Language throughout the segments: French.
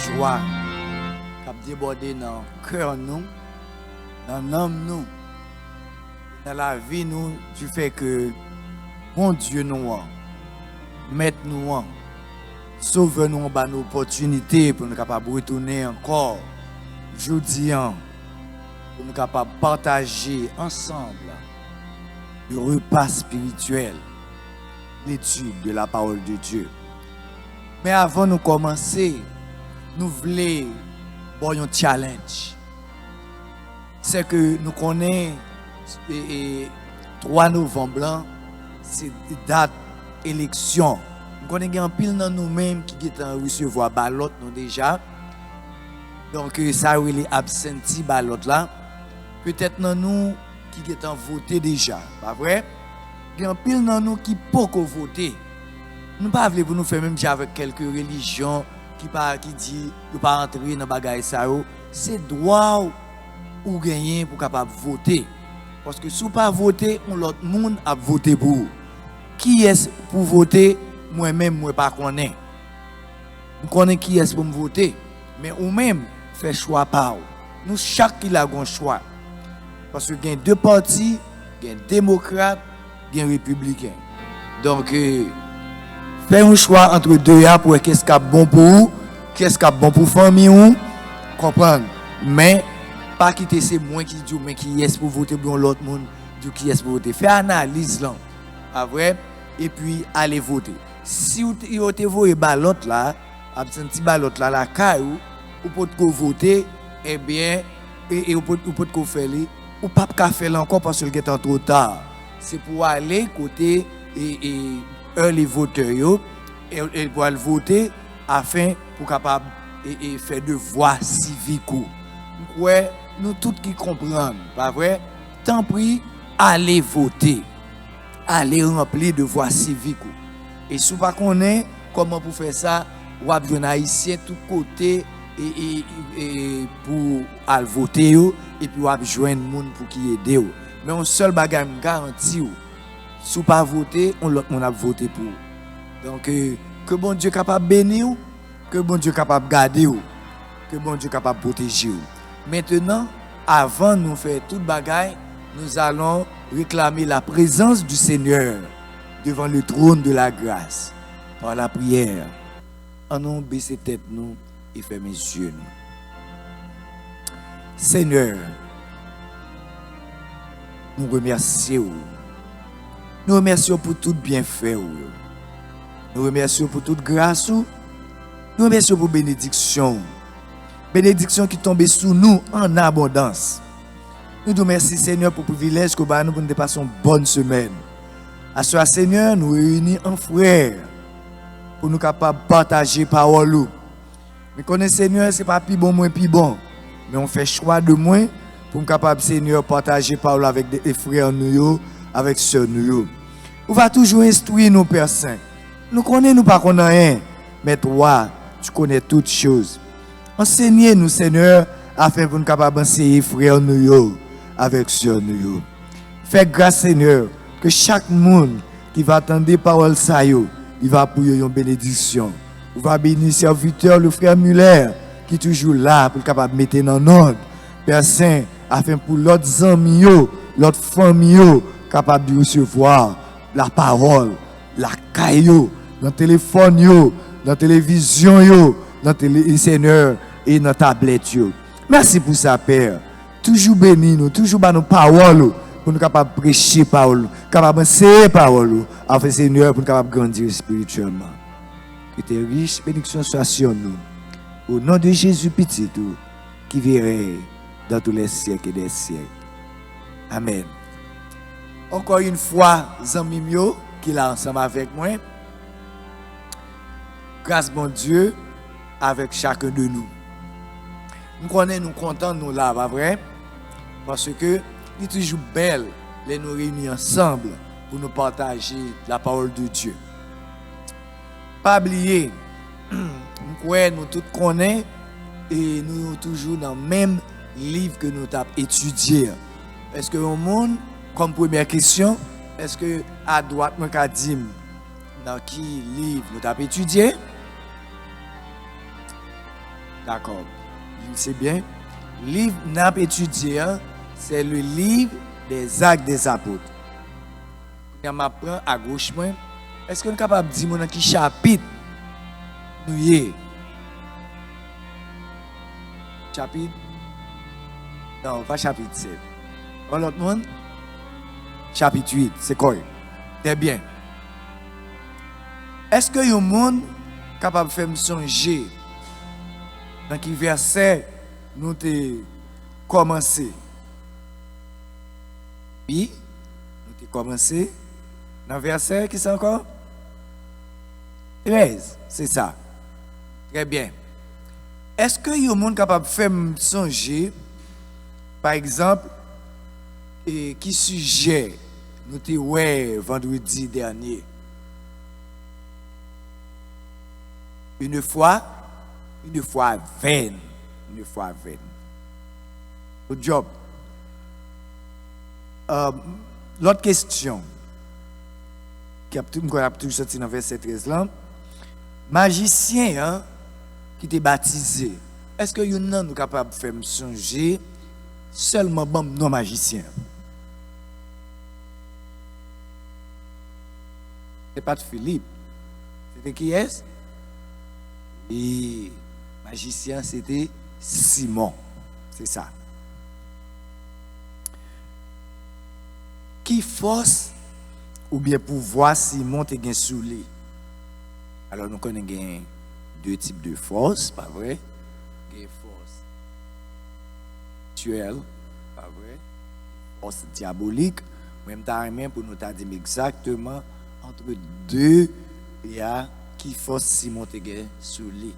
joie qui a débordé dans le cœur nous, dans l'âme nous, dans la vie nous, du fait que bon Dieu nous mette nous en, sauve nous en nos opportunités pour nous capables de retourner encore jeudi pour nous capables de partager ensemble le repas spirituel, l'étude de la parole de Dieu. Mais avant de commencer, nous voulons un challenge. C'est que nous connaissons 3 novembre, c'est date élection. Nous connaissons un pile dans nous-mêmes qui ont recevoir ballot nous déjà. Donc ça oui les absentee ballot là. Peut-être dans nous qui ont voté déjà, pas vrai? Il y a un pile dans nous qui pas voter. Nous pas voulons pour nous faire même avec quelques religions qui dit de pas entrer dans bagaille ça. C'est droit ou gagner pour capable voter. Parce que si vous pas voter, l'autre monde a voté pour vous. Qui est pour voter? Moi-même, moi pas connais. Nous connaissons qui est pour me voter, mais ou même fait choix par vous. Nous chaque qui a un choix. Parce que il y a 2 partis, il y a démocrate, il y a républicain. Donc fais un choix entre 2 pour qu'est-ce qui est bon pour vous, qu'est-ce qui est bon pour la famille ou comprendre. Mais pas quitter c'est moi qui dit mais qui est pour voter pour l'autre monde, du qui est pour voter. Fais analyse là. Pas vrai? Et puis allez voter. Si vous avez voté ballot là, absenti ballot là la caillou, ou pouvez voter, eh bien et vous pouvez faire ou pas faire encore parce que c'est trop tard. C'est pour aller côté et les voteurs et pour aller voter afin pour capable et faire devoir civique. Ouais, nous tous qui comprenons, pas vrai? Tant pis, allez voter. Allez remplir devoir civique. Et si vous ne connaissez pas comment pour faire ça, vous avez un haïtien tout côté et pour aller voter et puis vous avez joindre monde pour qui aider. Mais un seul bagage me garantit, si vous ne pas voter, on a voté pour. Donc que bon Dieu capable bénir, que bon Dieu capable garder, que bon Dieu capable protéger. Maintenant, avant de nous faire tout bagage, nous allons réclamer la présence du Seigneur devant le trône de la grâce par la prière. En nous baisser tête nous et fermer les yeux nous. Seigneur, nous remercions. Nous remercions pour tout bienfait. Nous remercions pour toute grâce. Nous remercions pour bénédiction. Bénédiction qui tombe sur nous en abondance. Nous te remercions, Seigneur, pour le privilège que nous pour nous passer une bonne semaine. À ce Seigneur, nous réunis en frères pour nous capables de partager la parole. Mais connaissez, Seigneur, ce n'est pas plus bon, moins plus bon. Mais on fait choix de moins pour nous capables, Seigneur, partager la parole avec des frères nous, avec sœurs nous. On va toujours instruire nos Père Saint. Nous connaissons, nous pas connaissons rien. Mais toi, tu connais toutes choses. Enseignez-nous, Seigneur, afin que nous capables d'enseigner frères nous avec sœurs nous. Fais grâce, Seigneur, que chaque monde qui va attendre les paroles, il va pour une bénédiction. On va bénir serviteur, le frère Muller, qui est toujours là pour capable de mettre en ordre. Père Saint, afin pour l'autre amis, l'autre famille, capable de recevoir la parole, la caillou, dans le téléphone, dans la télévision, dans le Seigneur et dans la tablette. Merci pour ça, Père. Toujours béni nous, toujours dans nos paroles, pour nous capables de prêcher parole, capable d'enseigner parole, afin Seigneur, pour nous capables de grandir spirituellement. Que tes riches bénédictions soient sur nous. Au nom de Jésus petit, qui virait dans tous les siècles et des siècles. Amen. Encore une fois, Zami Mio, qui est là ensemble avec moi. Grâce bon Dieu avec chacun de nous. Nous connaissons, nous contents, nous là, pas vrai? Parce que il est toujours belle de nous réunir ensemble pour nous partager la parole de Dieu. Pas oublier, nous tous connaissons et nous sommes toujours dans le même livre que nous avons étudié. Est-ce que au monde, comme première question, est-ce que à droite, nous avons dit dans qui livre nous avons étudié? D'accord. C'est bien. Livre n'a pas étudié, hein, c'est le livre des actes des apôtres. Quand on m'apprend à gauche, est-ce qu'on est capable de dire dans quel chapitre nous y est? Chapitre? Non, pas chapitre 7. L'autre monde? Chapitre 8, c'est quoi? Très bien. Est-ce que le monde est capable de faire me songer dans quel verset nous avons commencé? Oui, nous avons commencé dans le verset qui c'est encore? 13, c'est ça. Très bien. Est-ce que le monde est capable de faire me songer, par exemple, qui sujet nous avons vendredi dernier? Une fois vaine. Une fois vaine. Good job. L'autre question, qui a toujours sorti dans le verset 13 là, magicien hein, qui était baptisé, est-ce que vous êtes capable de faire me songer seulement bon non magicien? C'est pas de Philippe. C'était qui est-ce? Et magicien, c'était Simon. C'est ça. Qui force ou bien pouvoir Simon te gen sous lui? Alors nous connaissons deux types de force, pas vrai? Il y a force spirituelle, pas vrai? Force diabolique. Même temps pour nous dire exactement entre deux, il y a qui force Simon te gen sous lui.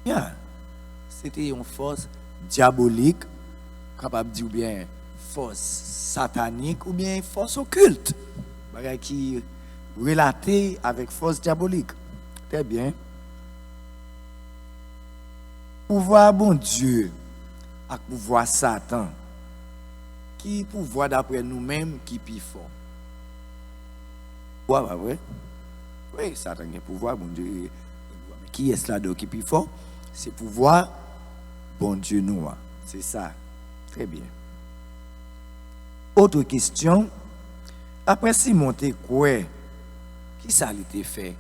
Yeah. C'était une force diabolique, capable de dire bien force satanique ou bien force occulte, qui relaté avec force diabolique. Très bien. Pouvoir bon Dieu avec pouvoir Satan, qui pouvoir d'après nous-mêmes qui plus fort? Ouais, vrai? Oui, Satan a pouvoir, bon Dieu. Mais qui est là qui est plus fort? C'est pouvoir, bon Dieu nous. C'est ça. Très bien. Autre question. Après Simon te quoi? Qui ça l'était fait?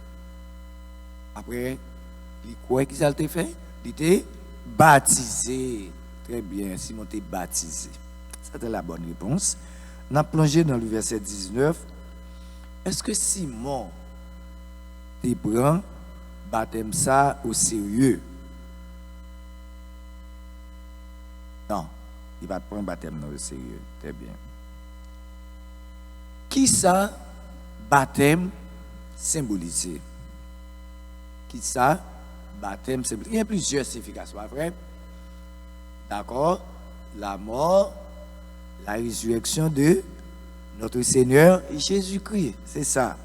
Après, il quoi qui ça l'était fait? Il était baptisé. Très bien, Simon t'est baptisé. C'était la bonne réponse. On a plongé dans le verset 19. Est-ce que Simon te prend baptême ça au sérieux? Non, il va prendre baptême au sérieux. Très bien. Qui ça baptême symbolisé? Qui ça baptême symbolisé? Il y a plusieurs significations, pas vrai? D'accord? La mort, la résurrection de notre Seigneur Jésus-Christ. C'est ça.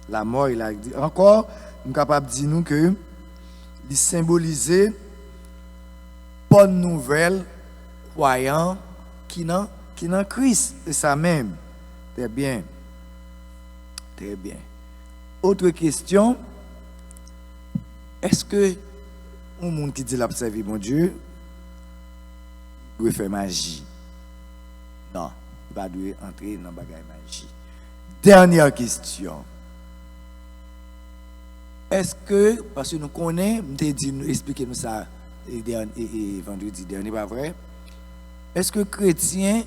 La mort, il a dit. Encore, nous sommes capables de dire nous que il symbolisait bonne nouvelle croyant qui n'en Christ. C'est ça même. Très bien. Très bien. Autre question. Est-ce que un monde qui dit l'observer mon Dieu doit faire magie? Non, il va doit entrer dans la bagaille magie. Dernière question. Est-ce que, parce que nous connaissons, nous expliquer nous ça et vendredi dernier, pas vrai? Est-ce que chrétien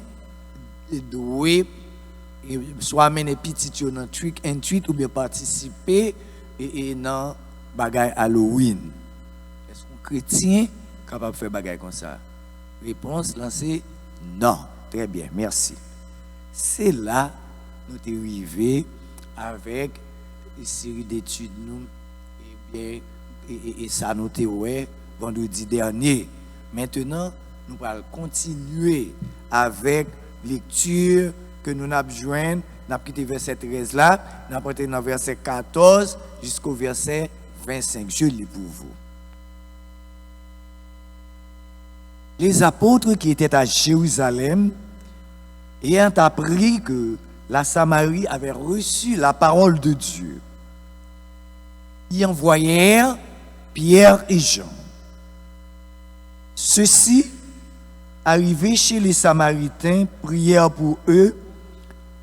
doit soit mener petit dans trick and treat ou bien participer et dans bagaille Halloween? Est-ce qu'un chrétien capable de faire bagaille comme ça? Réponse lancée, non. Très bien, merci. C'est là nous sommes arrivés avec une série d'études nous et ça nous ouais vendredi dernier. Maintenant, nous allons continuer avec lecture que nous avons joint. Nous avons quitté verset 13 là, nous avons été dans verset 14 jusqu'au verset 25. Je lis pour vous. Les apôtres qui étaient à Jérusalem, ayant appris que la Samarie avait reçu la parole de Dieu, y envoyèrent Pierre et Jean, Ceux-ci, arrivés chez les Samaritains, prièrent pour eux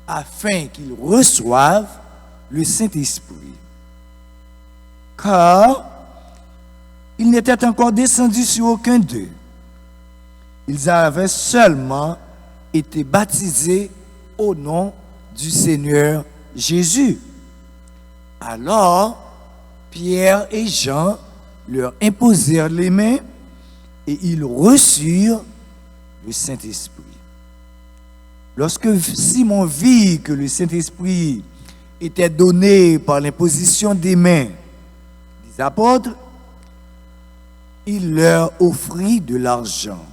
afin qu'ils reçoivent le Saint-Esprit. Car il n'était encore descendu sur aucun d'eux. Ils avaient seulement été baptisés au nom du Seigneur Jésus. Alors, Pierre et Jean leur imposèrent les mains et ils reçurent le Saint-Esprit. Lorsque Simon vit que le Saint-Esprit était donné par l'imposition des mains des apôtres, il leur offrit de l'argent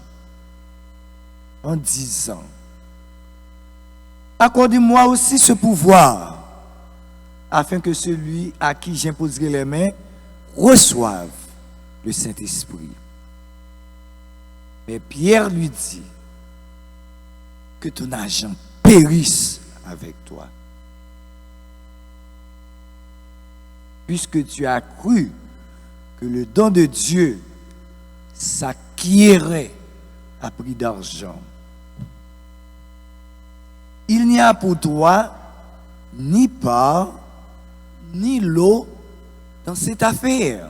en disant: accordez-moi aussi ce pouvoir, afin que celui à qui j'imposerai les mains reçoive le Saint-Esprit. Mais Pierre lui dit: que ton argent périsse avec toi, puisque tu as cru que le don de Dieu s'acquérait à prix d'argent. Il n'y a pour toi ni part, ni lot dans cette affaire.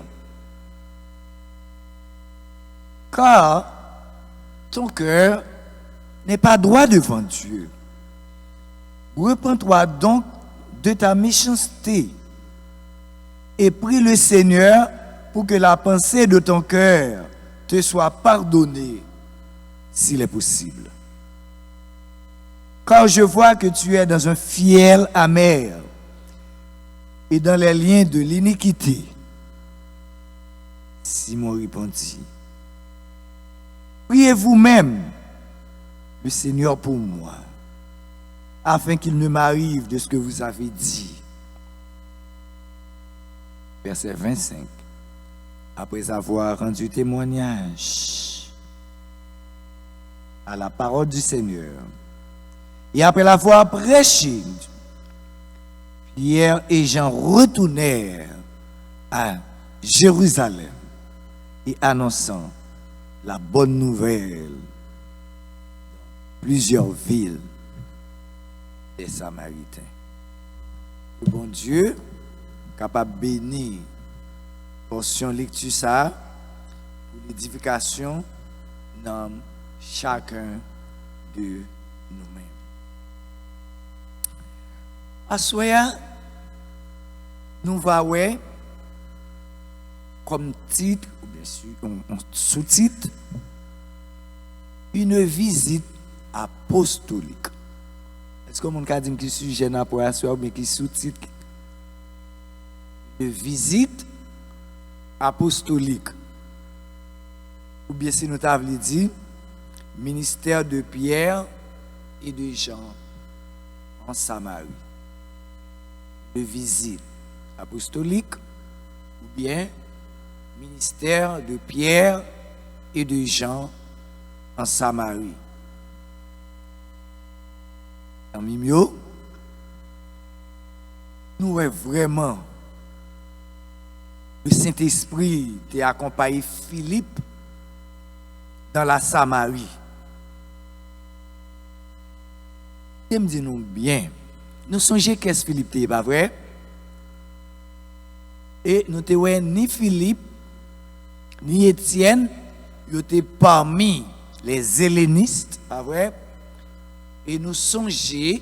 Car ton cœur n'est pas droit devant Dieu. Repens-toi donc de ta méchanceté et prie le Seigneur pour que la pensée de ton cœur te soit pardonnée, s'il est possible. Car je vois que tu es dans un fiel amer et dans les liens de l'iniquité. Simon répondit: priez vous-même le Seigneur pour moi, afin qu'il ne m'arrive de ce que vous avez dit. Verset 25. Après avoir rendu témoignage à la parole du Seigneur, et après l'avoir prêché, Pierre et Jean retournèrent à Jérusalem et annonçant la bonne nouvelle dans plusieurs villes des Samaritains. Le bon Dieu, capable de bénir portion lecture ça pour l'édification dans chacun de nous-mêmes. À soya, nous voyons comme titre, ou bien sûr, un sous-titre, une visite apostolique. Est-ce que mon cas dit que sujet n'a pas à ou bien qui sous-titre? Une visite apostolique. Ou bien si nous t'avons dit, ministère de Pierre et de Jean en Samarie. De visite apostolique, ou bien ministère de Pierre et de Jean en Samarie. En Mimio, nous avons vraiment le Saint-Esprit qui a accompagné Philippe dans la Samarie. Il me dit nous bien. Nous songeons qu'est-ce que Philippe n'est pas vrai. Et nous ne voyons ni Philippe, ni Étienne, ils étaient parmi les hellénistes, pas vrai. Et nous songeons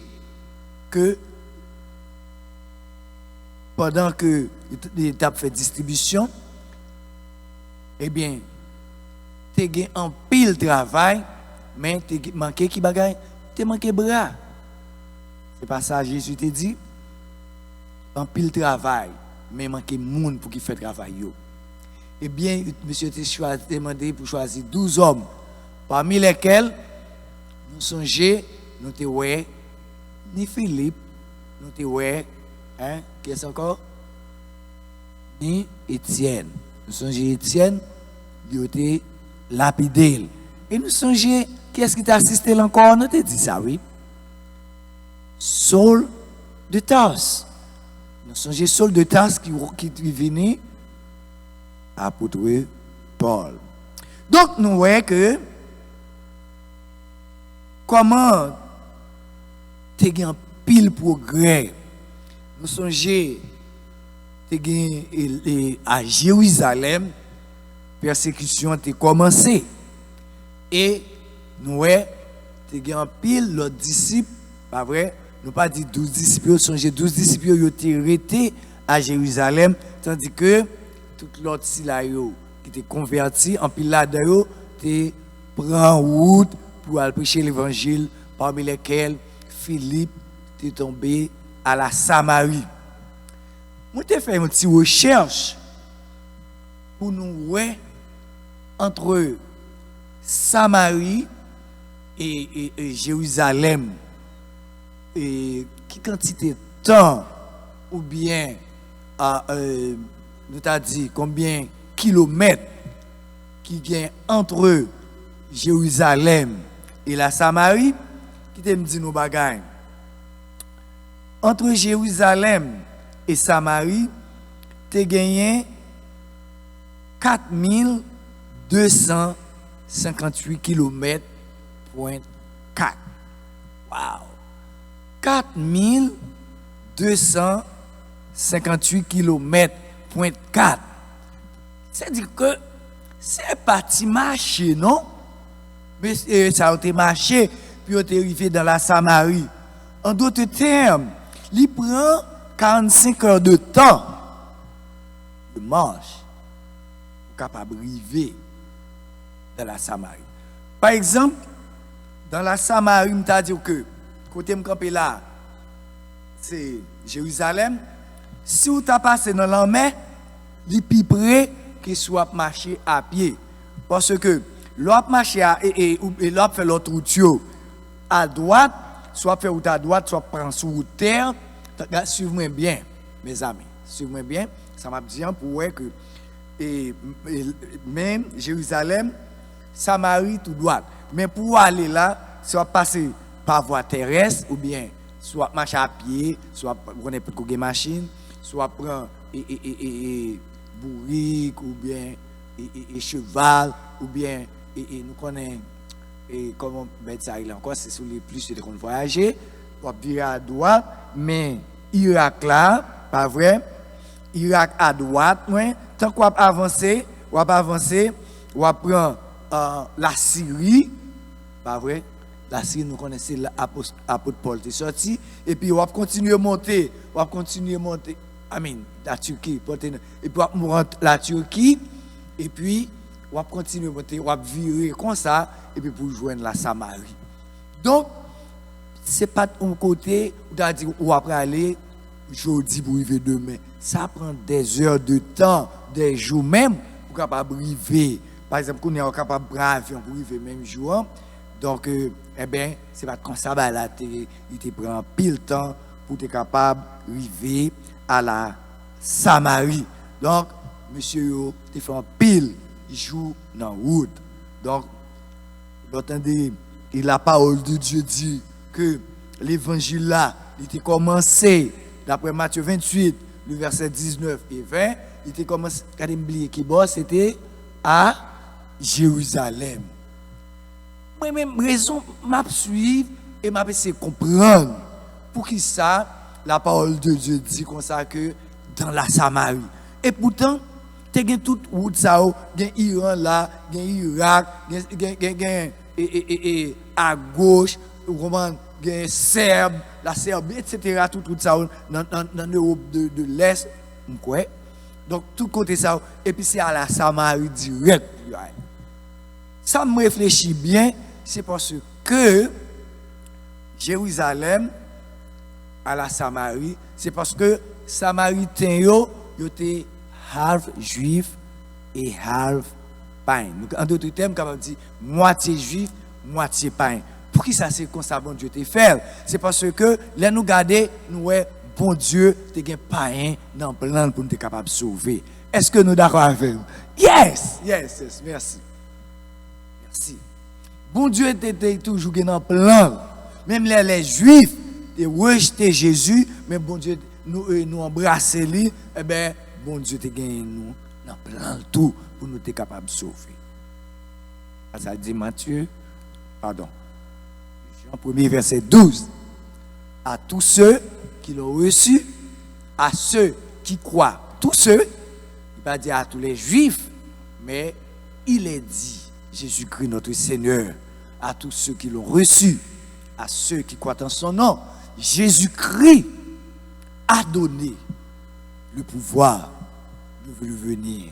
que pendant que l'étape fait distribution, eh bien, tu as un pile travail, mais tu as manqué qui bagaille, tu as manqué bras. C'est pas ça Jésus t'a dit. En pile travail, mais manqué monde pour qui fait travail yo. Eh bien, monsieur t'a demandé pour choisir 12 hommes, parmi lesquels nous songeons, nous te ouais ni Philippe, nous te ouais hein, qui est encore ni Étienne. Nous songeons Étienne, il était lapidé. Et nous songeons qui est-ce qui t'a assisté encore, nous te dit ça oui. Saul de Tarse. Nous songeons Saul de Tarse qui est venu à apôtre Paul. Donc, nous voyons que comment tu as un pile progrès. Nous songeons à Jérusalem, persécution a commencé. Et nous voyons tu as un pile l'autre disciple, pas vrai? Nous pas dit 12 disciples, songez 12 disciples qui ont été arrêtés à Jérusalem, tandis que tout l'autre qui était converti, en pile là-dedans, tu prend route pour aller prêcher l'évangile, parmi lesquels Philippe est tombé à la Samarie. Moi, j'ai fait une petite recherche pour nous voir entre Samarie et Jérusalem. Et qui quantité de temps ou bien nous t'a dit combien de kilomètres qui gagne entre Jérusalem et la Samarie, qui te me dit nos bagages. Entre Jérusalem et Samarie, tu as gagné 4258 km. 4. Wow. 4258 km. 4. C'est-à-dire que c'est parti marcher, non? Mais ça a été marché, puis on est arrivé dans la Samarie. En d'autres termes, il prend 45 heures de temps de marche pour capable d'arriver dans la Samarie. Par exemple, dans la Samarie, je t'ai dit que côté me camper là, c'est Jérusalem. Si vous t'as passé dans la mer, il est plus près que soit marcher à pied. Parce que l'autre marcher et l'autre fait l'autre route à droite, soit fait route à droite, soit prend sur route terre. Suivez-moi bien, mes amis. Suivez-moi bien. Ça m'a dit pour voir que même Jérusalem, Samarie tout droit. Mais pour aller là, soit passer par voie terrestre ou bien soit marcher à pied, soit prendre une machine, soit prendre bourrique ou bien cheval ou bien nous connaissons comment mettre ça là encore c'est sur les plus de qu'on voyager, on virer à droite, mais Irak là, pas vrai? Irak à droite, ouais, tant qu'on avance, on prend la Syrie, pas vrai? La Syrie, nous connaissons l'apôtre Paul est sorti, et puis on va continuer à monter, Amen, la Turquie, et puis on va la Turquie, et puis on va continuer à monter, on va virer comme ça, et puis pour joindre la Samarie. Donc, ce n'est pas un côté où on a dit, on va aller jeudi pour arriver demain. Ça prend des heures de temps, des jours même, pour capable arriver. Par exemple, on est capable de braver pour arriver même jour. Donc, eh bien, c'est pas comme ça, là, il te prend pile temps pour être capable d'arriver à la Samarie. Donc, monsieur, tu fais un pile jour dans la route. Donc, vous entendez, et la parole de Dieu dit que l'évangile là, il était commencé, d'après Matthieu 28, le verset 19 et 20, il était commencé, quand il oublié qui c'était à Jérusalem. Moi-même, raison, m'a suivre et m'a essayé de comprendre pour qui ça, la parole de Dieu dit comme ça que dans la Samarie. Et pourtant, tu as toute route ça, il y a Iran là, il y a Irak, il y a à gauche, il y a Serbe, la Serbie, etc. Toute route ça dans l'Europe de l'Est. Donc, tout côté ça, et puis c'est à la Samarie direct. Ça me réfléchit bien, c'est parce que Jérusalem à la Samarie, c'est parce que Samaritains, ils étaient half juifs et half païens. En d'autres termes, comme on dit, moitié juif, moitié païen. Pour qui ça c'est comme ça, bon Dieu te fait? C'est parce que là nous garder, nous bon Dieu, te gen païen dans le plan pour nous être capable de sauver. Est-ce que nous d'accord avec vous? Yes, merci. Merci. Bon Dieu était toujours dans le plan. Même les Juifs, ils rejeté Jésus, mais bon Dieu nous embrasser lui, eh bien, bon Dieu te gagne nous dans le plan tout pour nous être capable de sauver. Ça dit Matthieu, pardon, Jean 1er verset 12. À tous ceux qui l'ont reçu, à ceux qui croient, tous ceux, il va dire à tous les juifs, mais il est dit, Jésus-Christ notre Seigneur, à tous ceux qui l'ont reçu, à ceux qui croient en son nom, Jésus-Christ a donné le pouvoir de devenir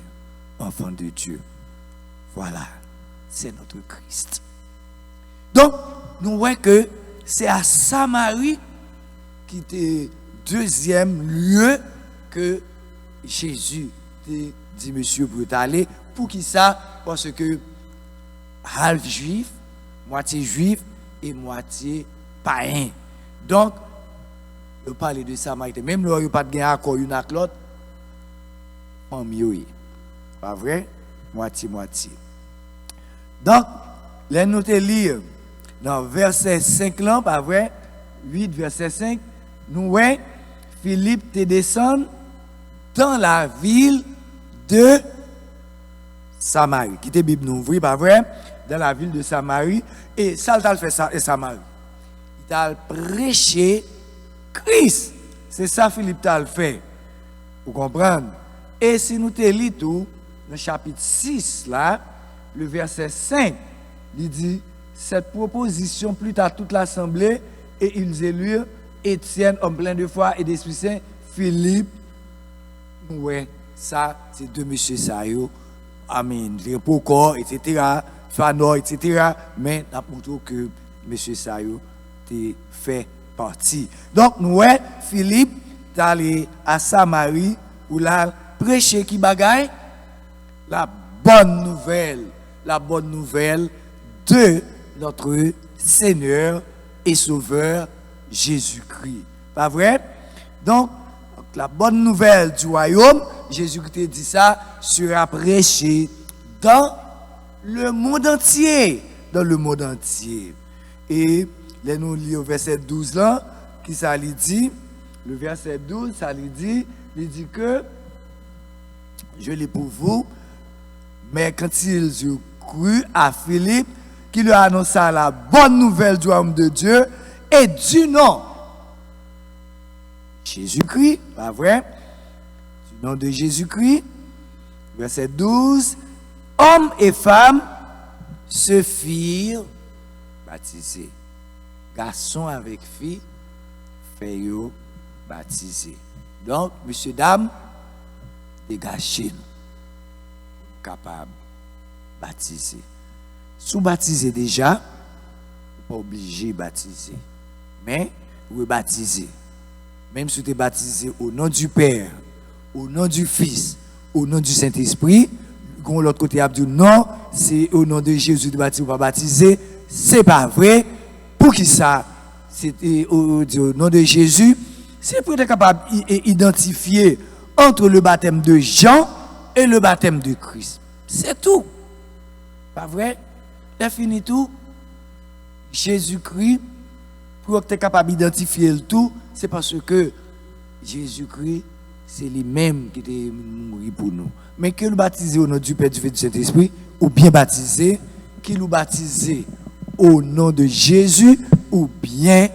enfant de Dieu. Voilà, c'est notre Christ. Donc, nous voyons que c'est à Samarie qui était deuxième lieu que Jésus dit monsieur pour aller. Pour qui ça? Parce que half juif, moitié juif et moitié païen. Donc, je parle de Samaritains. Même là, il n'y a pas de accord une avec l'autre. En mieux. Pas vrai? Moitié-moitié. Donc, les nous te lire dans verset 5 là, pas vrai? 8, verset 5, nous voyons Philippe te descend dans la ville de Samarie. Qui te Bible nous ouvre, pas vrai? Dans la ville de Samarie. Et ça, il a fait ça, et Samarie. Il a prêché Christ. C'est ça Philippe t'a fait. Vous comprenez? Et si nous te lisons tout, dans le chapitre 6, là, le verset 5, il dit, cette proposition plut à toute l'assemblée et ils élurent Étienne, homme plein de foi et d'Esprit Saint, Philippe. Ouais, ça, c'est deux messieurs Sayo. Amen. Les corps, etc. Fanor, etc. Mais n'a pas que monsieur Sayo t'est fait partie. Donc, nous, ouais, Philippe, est allé à Samarie, où là, prêcher qui bagaille la bonne nouvelle de notre Seigneur et Sauveur Jésus-Christ. Pas vrai? Donc, la bonne nouvelle du royaume, Jésus-Christ dit ça, sera prêché dans le monde entier. Dans le monde entier. Et là, nous lisons au verset 12 là, qui ça lui dit, le verset 12, ça lui dit que, je l'ai pour vous, mais quand ils ont cru à Philippe, qui lui annonça la bonne nouvelle du royaume de Dieu et du nom Jésus-Christ, pas vrai? Du nom de Jésus-Christ, verset 12, hommes et femmes se firent baptiser. Garçons avec filles, furent baptisés. Donc, monsieur, dame, dégagez-nous. Capable de baptiser. Sous baptiser déjà, pas obligé de baptiser. Mais, vous baptiser. Même si vous êtes baptisé au nom du Père, au nom du Fils, au nom du Saint-Esprit, quand l'autre côté a dit non, c'est au nom de Jésus de baptiser ou pas baptiser, c'est pas vrai. Pour qui ça? C'est au nom de Jésus. C'est pour être capable d'identifier entre le baptême de Jean et le baptême de Christ. C'est tout. Pas vrai? C'est fini tout. Jésus-Christ, pour être capable d'identifier le tout, c'est parce que Jésus-Christ, c'est lui-même qui est mort pour nous. Mais que nous baptiser au nom du Père, du Fils et du Saint-Esprit, ou bien baptiser, qui nous baptiser au nom de Jésus, ou bien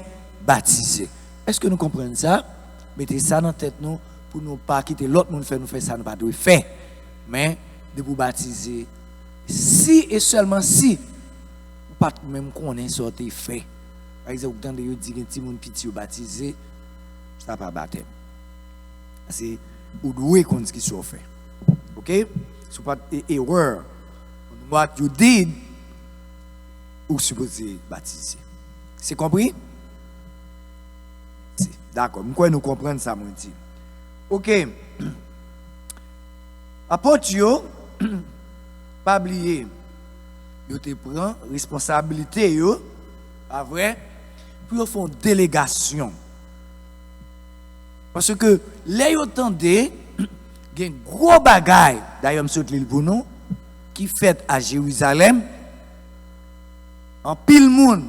baptiser. Est-ce que nous comprenons ça? Mettez ça dans la tête nous, pour nous pas quitter l'autre monde nous faire ça, nous pas de faire. Mais de vous baptiser, si et seulement si, ou pas même qu'on ait sorti fait. Par exemple, quand vous dites que petit monde petit ou baptisé, ça pas baptême. C'est ou doué qu'on dit ce qui soit fait. OK? C'est pas erreur. What you did, ou supposé baptiser. C'est compris? D'accord. Pourquoi nous comprenons ça, mon dit? OK. Apôtre yo, pas oublier, yo te prend responsabilité yo, pas vrai, pour faire une délégation. Parce que les yo tendent, il y a un gros bagaille, d'ailleurs monsieur l'île pour nous, qui fait à Jérusalem, en pile monde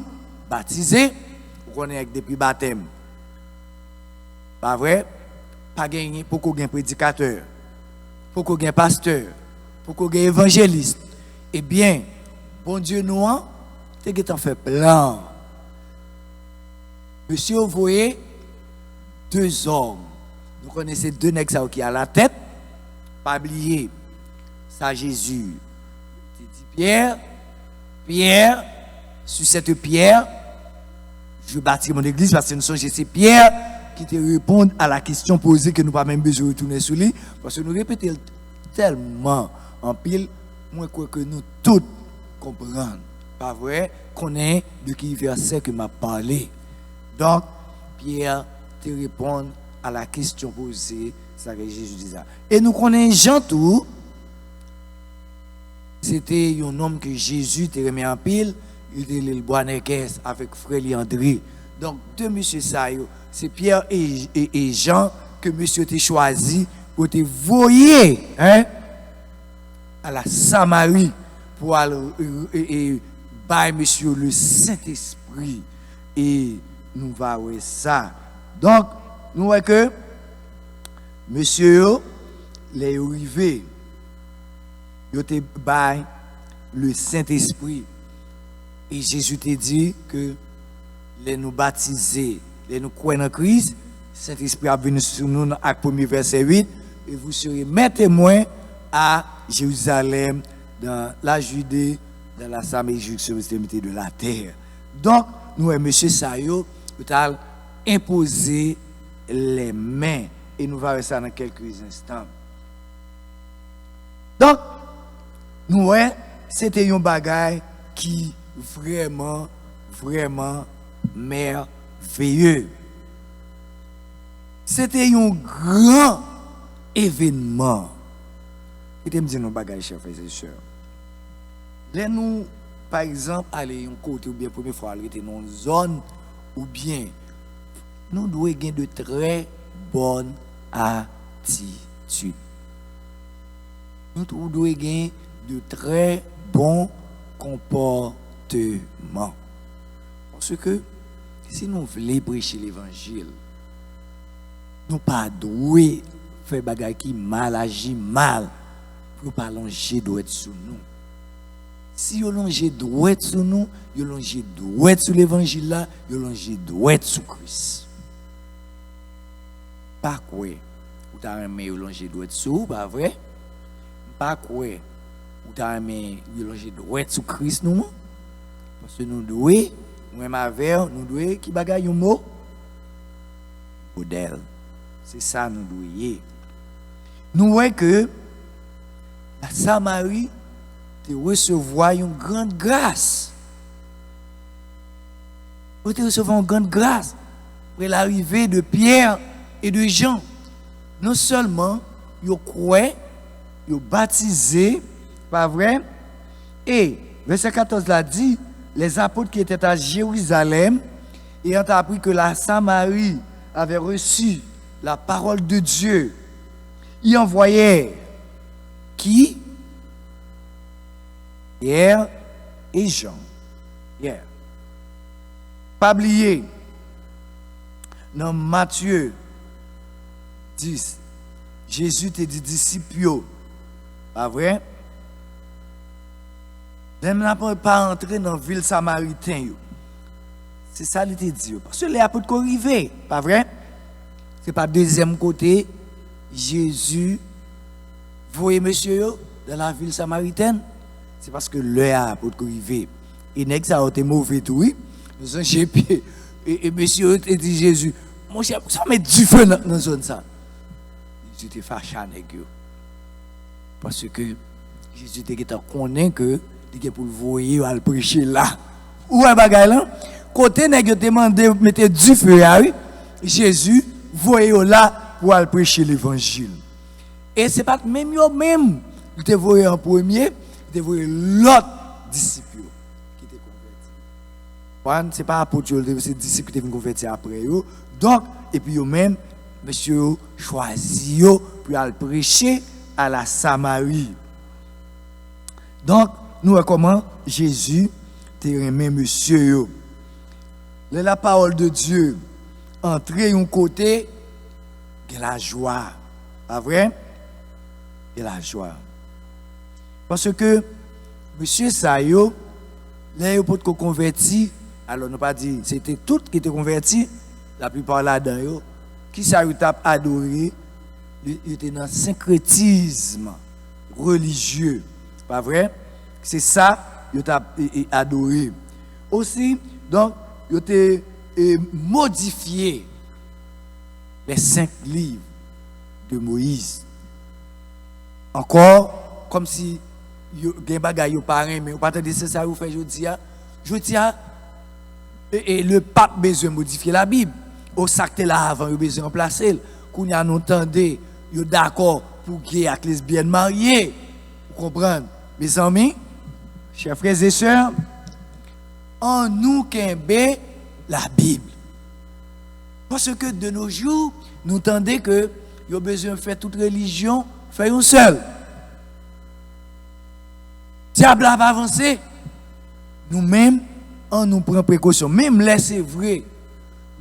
baptisé, vous connaissez depuis baptême. Pas vrai? Pas gagné pour qu'on gagne prédicateur, pour qu'on gagne pasteur, pour qu'on gagne évangéliste. Eh bien, bon Dieu nous, t'es qui t'en fait plan. Monsieur, vous voyez, 2 hommes. Nous connaissons 2 nègres qui à la tête. Pas oublier, ça Jésus. Tu dis Pierre, sur cette pierre, je bâtis mon église parce que nous sommes c'est Pierre qui te répond à la question posée que nous pas même besoin de retourner sur lui. Parce que nous répétons tellement en pile, moi je crois que nous tous comprenons. Pas vrai? Qu'on est de qui verset que m'a parlé. Donc, Pierre te répond à la question posée, ça que Jésus disait. Et nous connaissons Jean tout. C'était un homme que Jésus te remis en pile. Il était le Boanerges avec frère André. Donc, 2 monsieur Sayo, c'est Pierre et Jean que monsieur t'a choisi pour te voyer à la Samarie pour aller par monsieur le Saint-Esprit. Et nous voyons ça. Donc, nous voyons que monsieur les arrivé, il a par le Saint-Esprit. Et Jésus t'a dit que les nous baptiser, les nous croire en Christ, Saint-Esprit a venu sur nous dans Acte 1er verset 8, et vous serez mes témoins à Jérusalem, dans la Judée, dans la Samarie, jusqu'aux extrémités de la terre. Donc, nous, monsieur Sayo, nous avons imposé les mains, et nous verrons ça dans quelques instants. Donc, nous, c'était un bagage qui vraiment merveilleux. C'était un grand événement. Et me dire nos bagages, chers frères et sœurs. Là, nous, par exemple, aller un côté ou bien première fois aller dans une zone ou bien nous devons avoir de très bonnes attitudes. Nous devons avoir de très bons comportements. Parce que si nous voulons prêcher l'évangile, nous ne pas doués faire des choses qui mal, agir mal, pour ne pas longer droit sur nous. Si vous longez droit sur nous, vous longez droit sur l'évangile là, vous longez droit sur Christ. Pas quoi, vous avez longé droit sur, pas vrai? Pas quoi, vous avez longé droit sur Christ nous? Parce que nous devons, nous avec nous devons qui bagaille un mot modèle. C'est ça nous devons. Nous voyons que la Samarie te recevoir une grande grâce. Vous te recevoir une grande grâce pour l'arrivée de Pierre et de Jean. Non seulement ils croient, ils baptisé, pas vrai? Et verset 14 là dit, les apôtres qui étaient à Jérusalem, ayant appris que la Samarie avait reçu la parole de Dieu, ils envoyaient qui? Pierre et Jean. Pierre. Pas oublier, dans Matthieu 10, Jésus te dit disciples, pas vrai? Même n'a pas entrer dans la ville samaritaine. C'est ça qu'il te dit. Parce que les apôtres arrivés, pas vrai? C'est pas deuxième côté, Jésus, voyez monsieur, dans la ville samaritaine. C'est parce que les apôtres arrivés. Et n'est-ce ça a été mauvais tout, oui? Nous sommes chez pied. Et monsieur te dit Jésus, mon cher, ça met du feu dans la zone ça. Jésus te fâché avec eux. Parce que Jésus te connaît que pour le voyer à le prêcher là. Où est bagay là? Côté nèg yo demandé mettre du feu à lui, Jésus voyez là pour aller prêcher l'évangile. Et c'est pas même yo même qui te voyé en premier, te voyé l'autre disciple qui te converti. C'est pas apôtre, c'est disciple qui te converti après yo. Donc et puis yo même monsieur choisi yo pour aller prêcher à la Samarie. Donc nous voyons comment Jésus te remet monsieur. La parole de Dieu entrer un côté, il y a la joie. Pas vrai? Il y a la joie. Parce que monsieur Sayo, les gens qui convertis, alors nous pas dit c'était tout qui étaient convertis, la plupart là-dedans, qui ça eu t'a adoré, ils étaient dans le syncrétisme religieux. Pas vrai? C'est ça, ils t'a adoré. Aussi, donc, ils étaient modifié les 5 livres de Moïse. Encore, comme si des bagages pareil, mais vous pas attendre c'est ça vous fait aujourd'hui et le pape besoin modifier la Bible. Au sac là avant, il besoin remplacer. Qu'on y a nous entendez, yo d'accord pour gay avec lesbiennes mariées. Vous comprenez? Mes amis, chers frères et sœurs, en nous qu'embé la Bible. Parce que de nos jours, nous entendons que il y a besoin de faire toute religion, faire une seule. Diable va avancer. Nous-mêmes, on nous prend précaution. Même là, c'est vrai.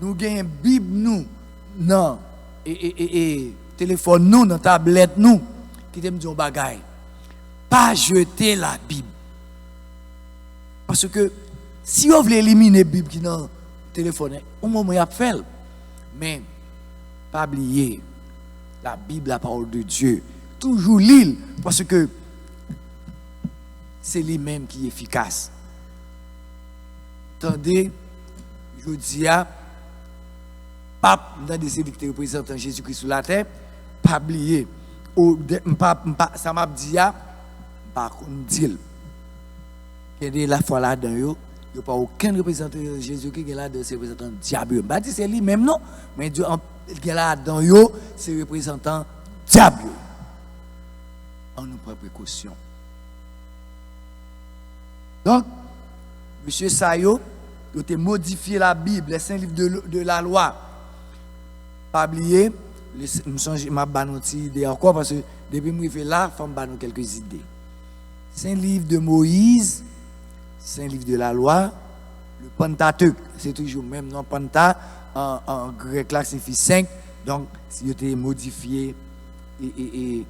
Nous avons une Bible, nous, non, et téléphone, nous, dans tablette, nous, qui t'aime dire bagaille. Pas jeter la Bible. Parce que si on veut éliminer la Bible qui est dans le téléphone, au moment où il y a fait. Mais, pas oublier, la Bible, la parole de Dieu, toujours l'île, parce que c'est lui-même qui est efficace. Attendez, je dis à pape, dans des élus qui représentent Jésus-Christ sur la terre, pas oublier, ça m'a dit à, par contre, dit, il y a la foi là-dedans, il n'y a pas aucun représentant de Jésus-Christ qui est là-dedans, c'est représentant diable. Je ne dis c'est lui-même, non, mais Dieu qui est là-dedans, c'est représentant diable. On nous prend précaution. Donc, M. Sayo, il a modifié la Bible, les 5 livres de la loi. Pas oublier, je m'a banouti idée encore parce que depuis que je suis là, il faut me quelques idées. 5 livres de Moïse, 5 livres de la loi, le Pentateuque, c'est toujours même non Penta, en grec là, c'est 5, donc il a été modifié et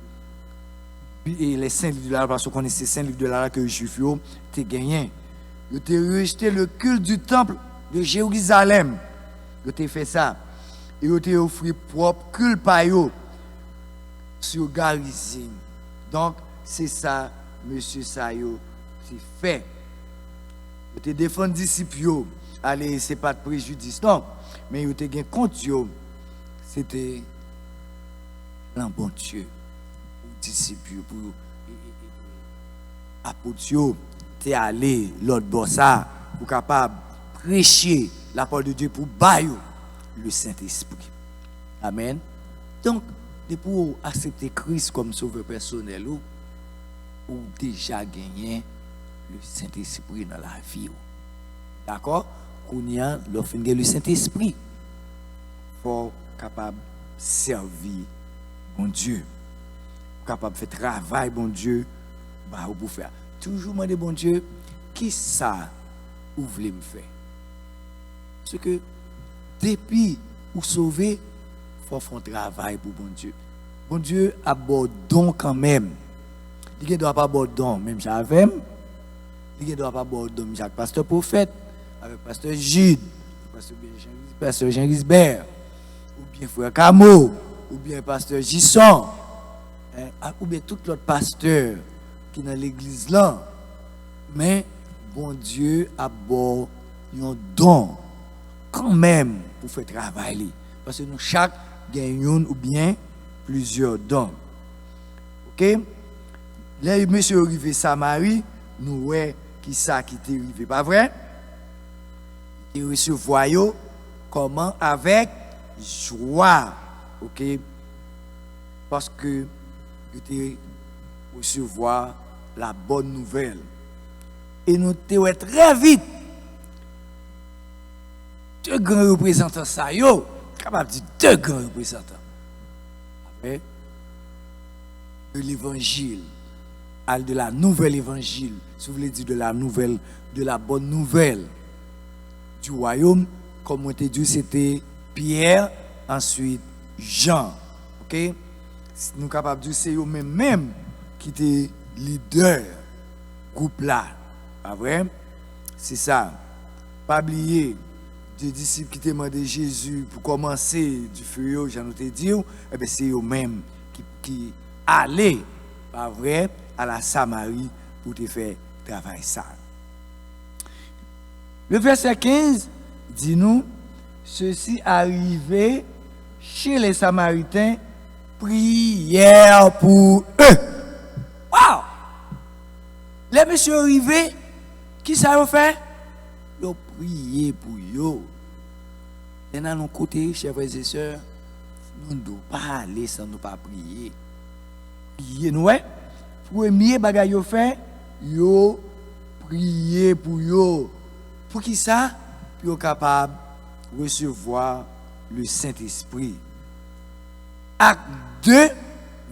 les 5 livres de la loi, parce qu'on connaissait 5 livres de la loi que les Juifs ont gagné. Ils ont rejeté le culte du temple de Jérusalem. Ils ont fait ça. Ils ont offert propre culte par eux sur Garizim. Donc, c'est ça, M. Sayo, c'est fait. Ils ont défendu les disciples. Allez, ce n'est pas de préjudice, non. Mais ils ont gagné contre eux. C'était un bon Dieu. Disciples, pour apôtres, t'es allé l'autre bossa pour capable prêcher la parole de Dieu pour bailler le Saint-Esprit. Amen. Donc, pour accepter Christ comme sauveur personnel, ou déjà gagné le Saint-Esprit dans la vie. D'accord? Qu'on y a le Saint-Esprit pour capable servir mon Dieu. Capable de faire travail, bon Dieu, bah, pour faire. Toujours demander, bon Dieu, qui ça vous voulez me faire? Parce que depuis vous sauver, il faut faire un travail pour bon Dieu. Bon Dieu a bon don quand même. Il ne doit pas bon don, même j'avais. Il ne doit pas bon don, Jacques, pasteur prophète, avec pasteur Jude, pasteur Jean Gisbert, ou bien frère Camo, ou bien pasteur Gisson. Ou bien tout l'autre pasteur qui est dans l'église là, mais bon Dieu a bon un don quand même pour faire travailler. Parce que nous chaque gagnons ou bien plusieurs dons. Ok? Là, monsieur arrivé Samarie, nous voyons qui ça qui est arrivé, pas vrai? Il recevoir comment avec joie. Ok? Parce que de recevoir la bonne nouvelle. Et nous te très vite. Deux grands représentants, ça yo, capable de dire deux grands représentants. Après, de l'évangile, de la nouvelle évangile, si vous voulez dire de la nouvelle, de la bonne nouvelle du royaume, comme on t'a dit, c'était Pierre, ensuite Jean. Ok? Nous sommes capables de dire c'est eux-mêmes qui étaient leader groupe là. Pas vrai? c'est ça. Pas oublier des disciples qui te demandé Jésus pour commencer du feu, j'en ai dit, eh bien c'est eux-mêmes qui allaient, pas vrai, à la Samarie pour te faire travailler ça. Le verset 15 dit nous, ceci arrivait chez les Samaritains, prière pour eux. Wow! Les messieurs arrivés, qui ça a fait? Ils ont prié pour eux. Et dans nos côtés, chers frères et sœurs, nous ne devons pas aller sans nous pas prier. Prier, nous, premier bagage yo fait, yo prier pour yo. Pour qui ça? Pour être capable de recevoir le Saint-Esprit. Acte 2,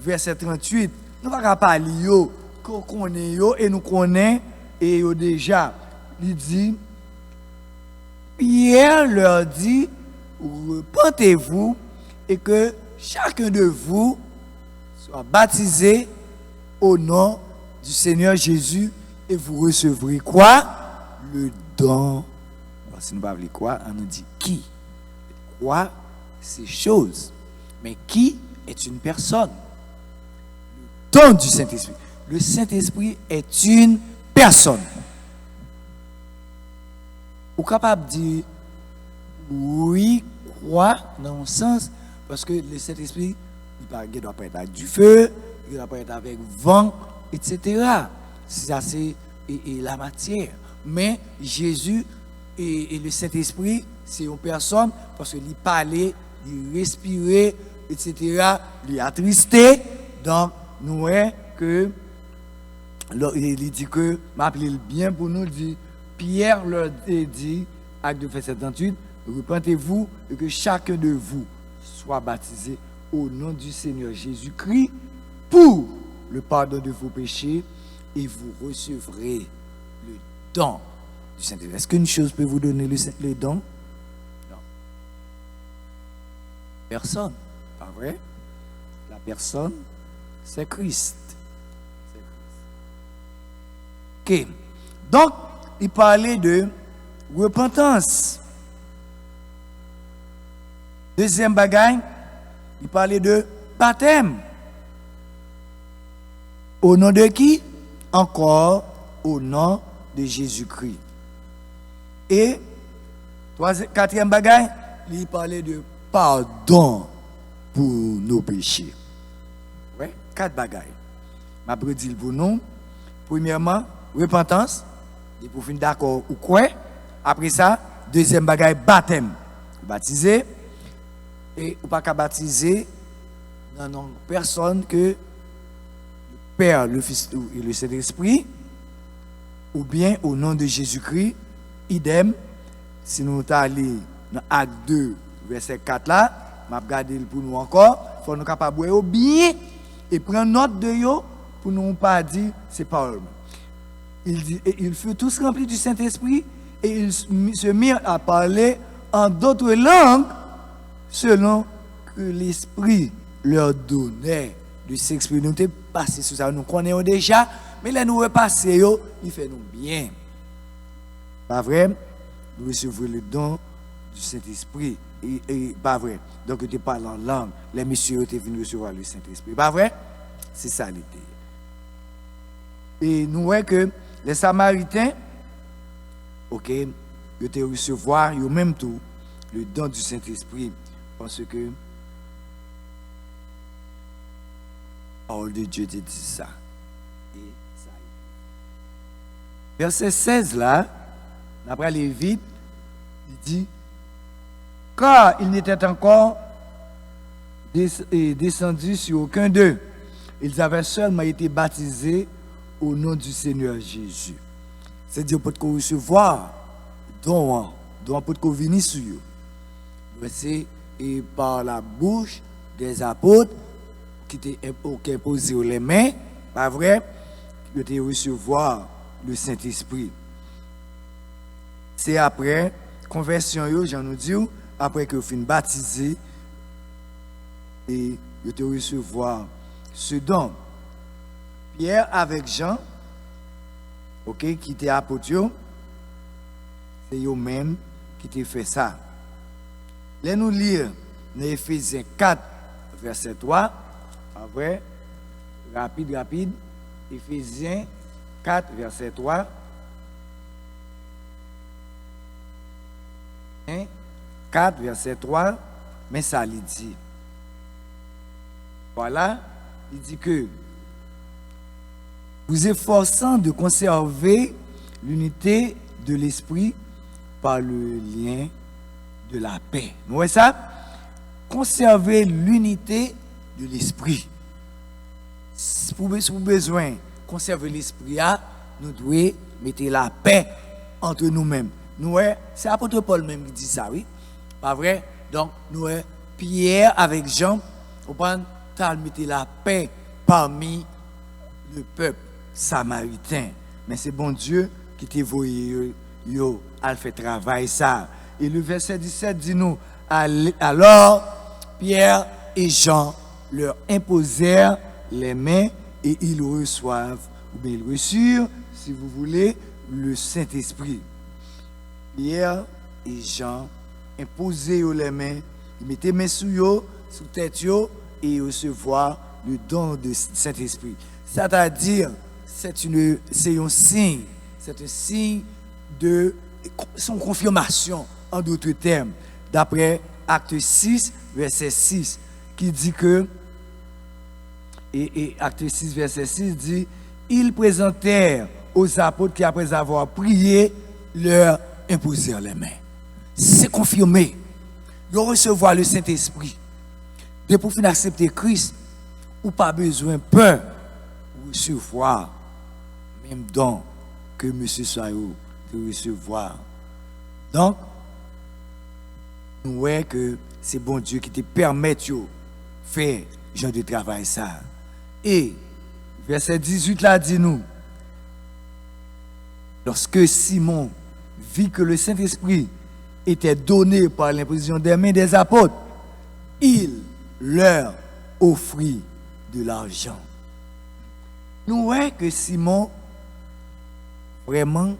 verset 38. Nous ne pouvons pas parler yo, qu'on connaît yo et nous connaissons et yo déjà. Il dit, Pierre leur dit, repentez-vous et que chacun de vous soit baptisé au nom du Seigneur Jésus et vous recevrez quoi? Le don. Alors, si nous ne parlons pas quoi, on nous dit qui? Quoi? C'est chose. Mais qui est une personne? Le don du Saint-Esprit. Le Saint-Esprit est une personne. Vous êtes capable de dire oui, quoi, dans le sens, parce que le Saint-Esprit, il doit pas être avec du feu, il doit pas être avec vent, etc. Ça, c'est la matière. Mais Jésus et le Saint-Esprit, c'est une personne, parce qu'il parlait, il respirait, etc. Il attristé. Donc, nous voyons que, il dit que, m'appelez bien pour nous, dit, Pierre leur dit, acte de verset 78, repentez-vous et que chacun de vous soit baptisé au nom du Seigneur Jésus-Christ pour le pardon de vos péchés et vous recevrez le don du Saint-Esprit. Est-ce qu'une chose peut vous donner le don? Non. Personne. Pas vrai? La personne, c'est Christ. Ok. Donc, il parlait de repentance. Deuxième bagaille, il parlait de baptême. Au nom de qui? Encore au nom de Jésus-Christ. Et quatrième bagaille, il parlait de pardon pour nos péchés. Ouais, 4 bagailles. Je vais dire pour nous. Premièrement, repentance. Et pour finir d'accord ou quoi? Après ça, deuxième bagaille, baptême. Baptisé. Et ou pas qu'à baptiser dans non personne que le Père, le Fils et le Saint-Esprit, ou bien au nom de Jésus-Christ, idem. Si nous sommes allés dans Acte 2, verset 4 là, je vais regarder pour nous encore, il faut nous capables de bien et prendre note de yo pour nous pas dire c'est parole. Il dit, et ils furent tous remplis du Saint-Esprit et ils se mirent à parler en d'autres langues selon que l'Esprit leur donnait de s'exprimer. Nous sommes passés sur ça, nous connaissons déjà, mais là nous repassons, il fait nous bien. Pas vrai? Nous recevons le don du Saint-Esprit. Et pas vrai. Donc tu parles en langue. Les messieurs étaient venus recevoir le Saint-Esprit. Pas vrai? C'est ça l'idée. Et nous voyons que les Samaritains, ok, ils étaient recevoir, ils ont même tout, le don du Saint-Esprit. Parce que la parole de Dieu te dit ça. Et ça. Verset 16 là, après aller vite, il dit, car il n'était encore descendu sur aucun d'eux. Ils avaient seulement été baptisés au nom du Seigneur Jésus. C'est-à-dire pour qu'on recevoir don pour qu'on venir sur eux. C'est et par la bouche des apôtres qui étaient imposés les mains, pas vrai, qui étaient recevoir le Saint-Esprit. C'est après conversion, j'en ai dit, après que vous finissez baptisé et vous te recevoir ce don. Pierre avec Jean, ok, qui était apôtre, c'est eux-mêmes qui t'ont fait ça. Là, nous lire dans Éphésiens 4, verset 3. Après, rapide. Éphésiens 4, verset 3. 4, verset 3. Mais ça, il dit. Voilà, il dit que vous efforçant de conserver l'unité de l'esprit par le lien de la paix. Vous voyez ça? Conserver l'unité de l'esprit. Si vous avez besoin de conserver l'esprit, nous devons mettre la paix entre nous-mêmes. C'est l'apôtre Paul même qui dit ça, oui? Pas vrai? Donc, Pierre avec Jean, on mettre la paix parmi le peuple samaritain. Mais c'est bon Dieu qui t'a voulu à faire travail ça. Et le verset 17 dit nous, alors Pierre et Jean leur imposèrent les mains et ils reçoivent, ou bien ils reçurent, si vous voulez, le Saint-Esprit. Pierre et Jean imposaient les mains, ils mettaient les mains sous tête et recevoir le don du Saint-Esprit. C'est-à-dire, c'est un signe, c'est un signe de son confirmation, en d'autres termes, d'après Acte 6, verset 6, qui dit que, et Acte 6, verset 6 dit, ils présentèrent aux apôtres qui, après avoir prié, leur imposèrent les mains. C'est confirmé. Ils recevoir le Saint-Esprit. Et pour finir accepter Christ, ou pas besoin peur pour recevoir même don que M. Soyou de recevoir. Donc, nous voyons que c'est bon Dieu qui te permet de faire ce genre de travail ça. Et verset 18 là dit nous, lorsque Simon vit que le Saint-Esprit était donné par l'imposition des mains des apôtres, il leur offrit de l'argent. Nous voyons que Simon, vraiment,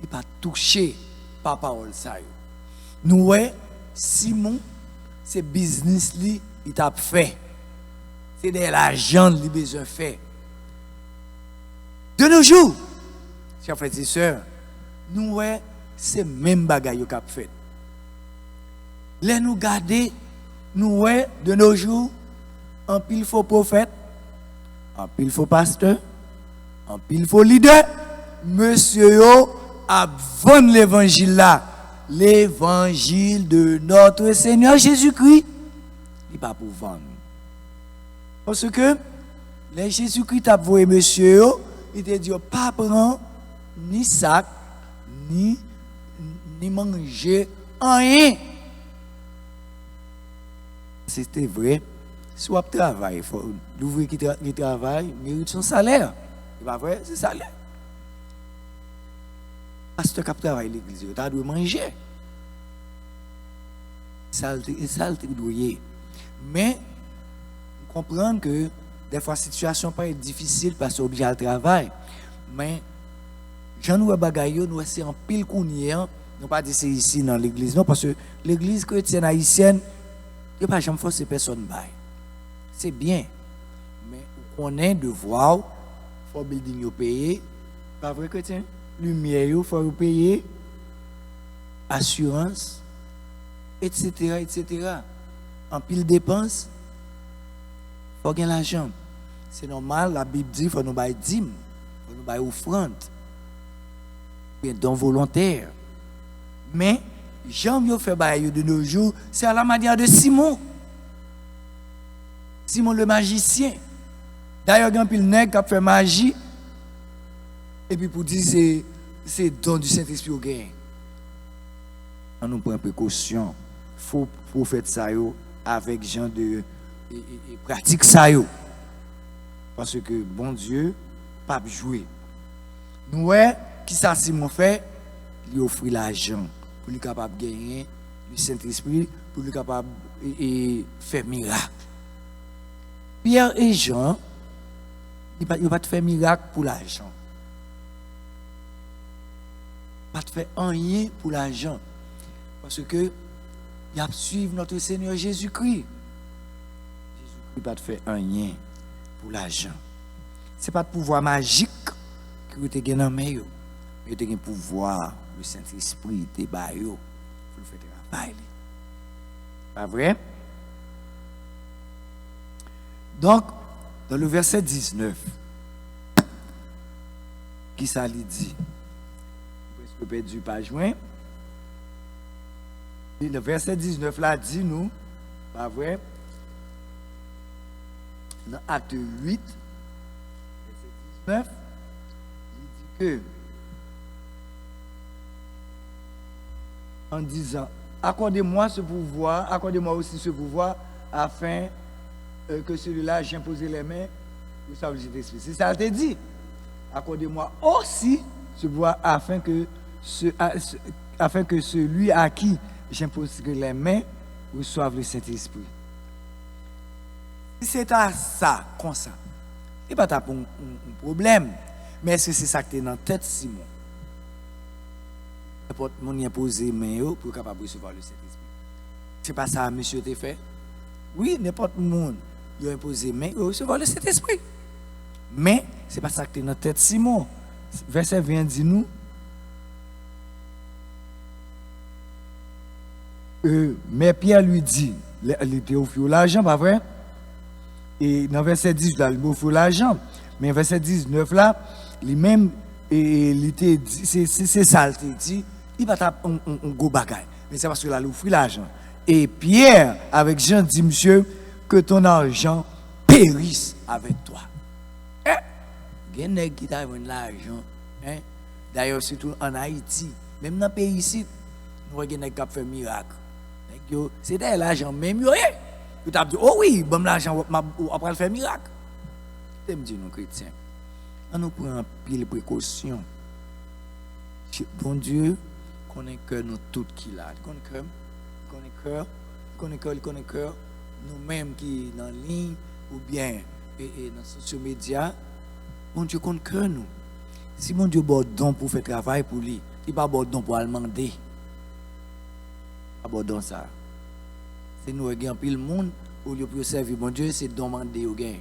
il n'a pas touché par la parole. Nous voyons, Simon, c'est business, il a fait. C'est de l'argent qu'il a besoin de faire. De nos jours, chers frères et sœurs, nous voyons, c'est le même bagaille qu'il a fait. Là, nous gardons, nous voyons, de nos jours, un pile faux prophète, un pile faux pasteur, un pile faux leader. Monsieur a vendu l'évangile là, l'évangile de notre Seigneur Jésus-Christ. Il n'est pas pour vendre. Parce que les Jésus-Christ a voué monsieur, il te dit pas prendre ni sac, ni manger rien. C'était vrai. Si on travaille, il faut l'ouvrier qui travaille mérite son salaire. C'est pas vrai, c'est salaire. Pasteur qui travaille à l'église, il doit manger. Ça doit. Mais, comprendre que des fois, la situation peut être difficile parce qu'on est obligé à travailler. Mais, j'en ai bagaille, nous c'est en pile kounien, nous pas dire c'est ici dans l'église, non, parce que l'église chrétienne haïtienne, il n'y a pas jamais forcé personne bail. C'est bien. Mais on est devoir, il faut building payer, pas vrai chrétien? Lumière, il faut payer, assurance, etc., etc. En pile dépenses, il faut gagner l'argent. C'est normal, la Bible dit qu'il faut nous bailler dîmes, il faut nous bailler offrande, bien don volontaire. Mais, j'aime faire bailler de nos jours, c'est à la manière de Simon. Simon le magicien. D'ailleurs, il y a un pile nègre qui a fait magie. Et puis pour dire c'est don du Saint-Esprit au gain. On nous prend précaution. Il faut faire ça avec gens de pratique ça. Parce que bon Dieu, pas jouer. Nous, qui ça Simon fait? Il offre l'argent pour lui capable de gagner le Saint-Esprit, pour lui capable de faire miracle. Pierre et Jean, ils ne vont pas faire miracle pour l'argent. pas de faire rien pour l'argent. Parce que il a suivre notre Seigneur Jésus-Christ. Jésus-Christ pas de faire rien pour l'argent. C'est pas de pouvoir magique que vous avez dans main yo. Mais vous avez un pouvoir, le Saint-Esprit te ba yo pour faire travail. Pas vrai? Donc dans le verset 19, qui ça lui dit? Presque perdu pas joint. Le verset 19 là dit nous, pas vrai? Dans Acte 8, verset 19, il dit que, en disant, accordez-moi ce pouvoir, accordez-moi aussi ce pouvoir, afin que celui-là, j'impose les mains, vous savez, j'ai esprit. C'est ça qu'il dit. Accordez-moi aussi ce pouvoir, afin que celui à qui j'imposerai les mains reçoive le Saint-Esprit. Si c'est à ça, comme ça, ce n'est pas un problème. Mais est-ce que c'est ça que tu es dans la tête, Simon? N'importe qui a imposé les mains pour capable recevoir le Saint-Esprit. Ce n'est pas ça, monsieur, t'a fait? Oui, n'importe qui a imposé les mains pour recevoir le Saint-Esprit. Mais ce n'est pas ça que tu es dans la tête, Simon. Verset 20 dit nous. Mais Pierre lui dit, il était offert l'argent, pas vrai? Et dans verset 10, là, il offert l'argent. Mais verset 19, là, lui-même, il était dit, c'est ça, il dit, il va taper un gros bagage. Mais c'est parce qu'il a offert l'argent. Et Pierre, avec Jean, dit, monsieur, que ton argent périsse avec toi. Il y a un nègre qui t'a donné l'argent. D'ailleurs, surtout en Haïti, même dans le pays ici, nous avons un nègre qui a fait un miracle. C'était l'argent même. Tu as dit, oh oui, bon l'argent, après le faire miracle. Je me dis, nous chrétiens, on nous prend pile précaution. Bon Dieu, connaît que nous tout qui là. Il connaît cœur. Nous-mêmes qui dans la ligne ou bien dans les sociaux médias, bon Dieu connaît cœur nous. Si mon Dieu a don pour faire travail pour lui, il n'a pas don pour le demander. Abordons ça. C'est nous qui avons pile le monde, au lieu de servir mon Dieu, c'est demander au gain.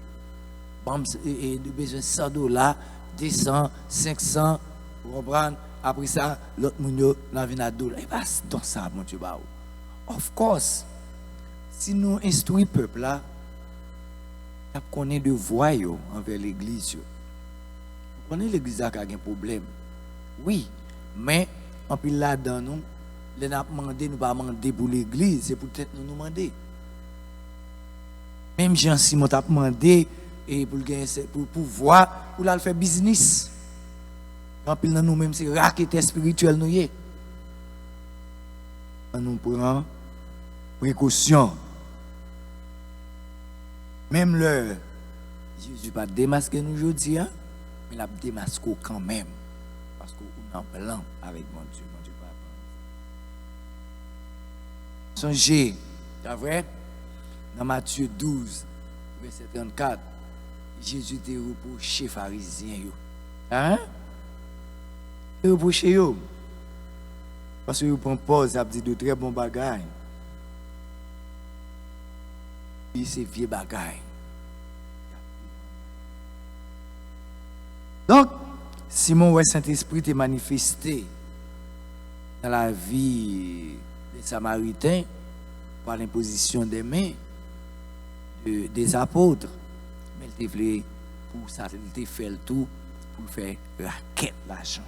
Et de besoin $100, 200, 500, vous comprenez? Après ça, l'autre monde n'a vu à $. Et pas dans ça, mon Dieu. Of course, si nous instruisons le peuple là, nous connaissons de voix envers l'église. Nous connaissons l'église qui a un problème. Oui, mais en plus là-dedans, nous demandé, nous pas demander pour l'église, c'est peut-être nous demander. Même Jean-Simon t'a demandé et pour pouvoir pour la faire business. En plus nous même c'est raquette spirituel nous y est. Nous prenons précaution. Même le Jésus pas démasqué nous aujourd'hui, mais il a démasqué quand même parce qu'on est en blanc avec mon Dieu. Songez, c'est vrai, dans Matthieu 12, verset 34, Jésus te reproché pharisien. Hein? Il reproché. Parce qu'il prend pause, il a dit de très bons bagages. Et c'est vieux bagages. Donc, Simon, le Saint-Esprit est manifesté dans la vie des Samaritains par l'imposition des mains des apôtres. Mais il voulait pour ça, il fait le tout pour faire raquette l'argent.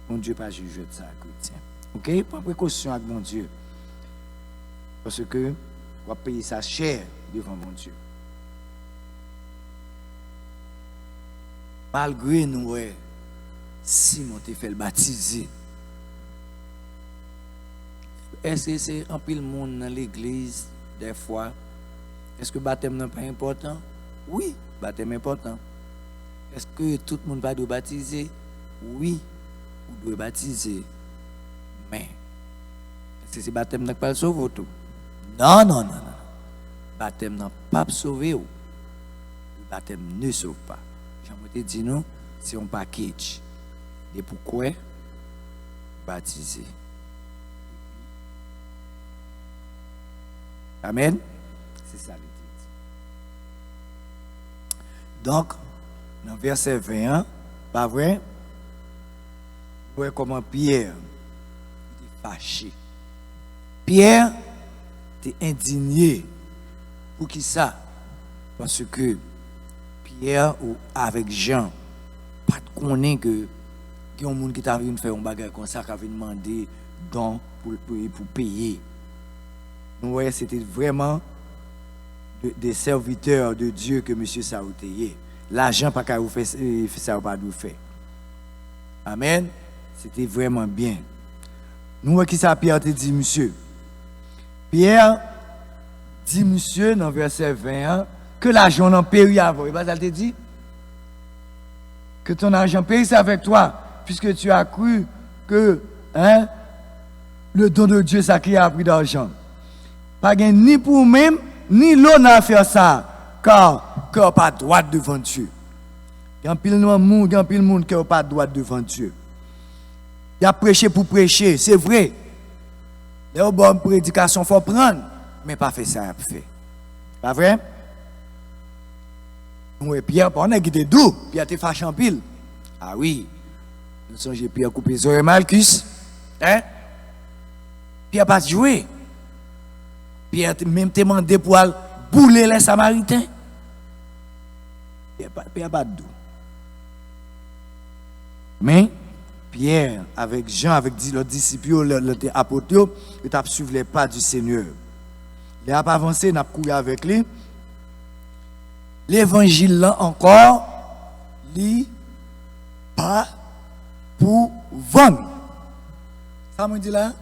Mon Dieu pas juge de ça, chrétien. Ok? Prends précaution avec mon Dieu. Parce que on va payer ça cher devant mon Dieu. Malgré nous, Simon te fait le baptiser. Est-ce que c'est un pile monde dans l'église, des fois? Est-ce que le baptême n'est pas important? Oui, le baptême est important. Est-ce que tout le monde va doit baptiser? Oui, vous devez baptiser. Mais, est-ce que c'est le baptême n'est pas sauvé tout? Non. Le baptême n'a pas sauvé. Le baptême ne sauve pas. J'aimerais te dire, non, c'est un package. Et pourquoi? baptisé. Amen. C'est ça l'idée. Donc, dans verset 21, pas vrai? Vous voyez comment Pierre est fâché. Pierre était indigné. Pour qui ça? Parce que Pierre ou avec Jean, pas de connaître que il y a un monde qui t'a venu faire un bagage comme ça, qui a demandé don pour payer. Nous voyons, c'était vraiment des serviteurs de Dieu que M. Saouteye. L'argent pas qu'à vous faire ça, pas vous faire. Amen. C'était vraiment bien. Nous voyons qui ça Pierre te dit, monsieur. Pierre dit, monsieur, dans verset 21, que l'argent n'en périt avant. Et bien, ça te dit que ton argent périsse avec toi, puisque tu as cru que le don de Dieu, ça qui a pris d'argent. Pas ni pour même, ni l'on à faire ça, car pas droit devant Dieu. Il y a un pile monde, il y a un pile monde qui n'a pas droit devant Dieu. Il a prêché pour prêcher, c'est vrai. Les bonnes prédications, il faut prendre, mais pas faire ça, fait. Pas vrai? Oui, Pierre, on a quitté d'où? Pierre était fâché en pile. Ah oui. Nous sommes Pierre coupé les oreilles Malchus. Hein? Pierre pas joué. Pierre même demandé pour bouler les Samaritains. Pierre pas d'où. Mais Pierre, avec Jean, avec les disciples, les apôtres, ils ont suivi les pas du Seigneur. Il a avancé, il a couru avec lui. L'évangile là encore, il pas pour vendre. Ça me dit là?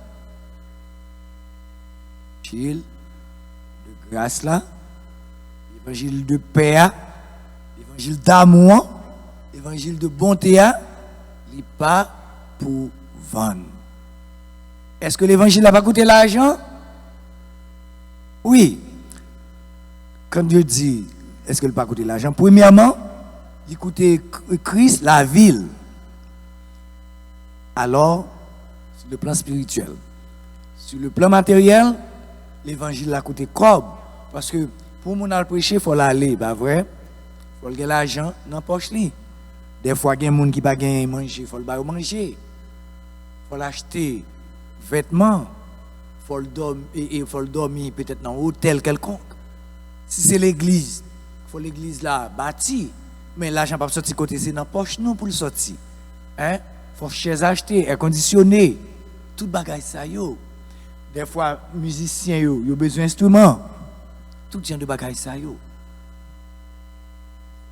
L'évangile de grâce là, l'évangile de paix, l'évangile d'amour, l'évangile de bonté, il n'est pas pour vendre. Est-ce que l'évangile n'a pas coûté l'argent? Oui. Quand Dieu dit, est-ce qu'il n'a pas coûté l'argent? Premièrement, il coûtait Christ, la ville. Alors, sur le plan spirituel, sur le plan matériel, l'évangile a coûté cob. Parce que pour mon prêcher, il faut l'aller, pas vrai? Il faut gagner l'argent dans la poche. Des fois, il y a des gens qui ne peuvent pas manger, il faut le manger. Il faut l'acheter vêtements. Il faut le dormir peut-être dans un hôtel quelconque. Si c'est l'église, il faut l'église là bâtie. Mais l'argent ne peut pas sortir côté, c'est dans la poche nous pour le sortir. Il faut chaises acheter, air conditionné, tout bagage ça yo. Des fois, musiciens yo besoin d'instruments. Tout genre de bagage ça yo.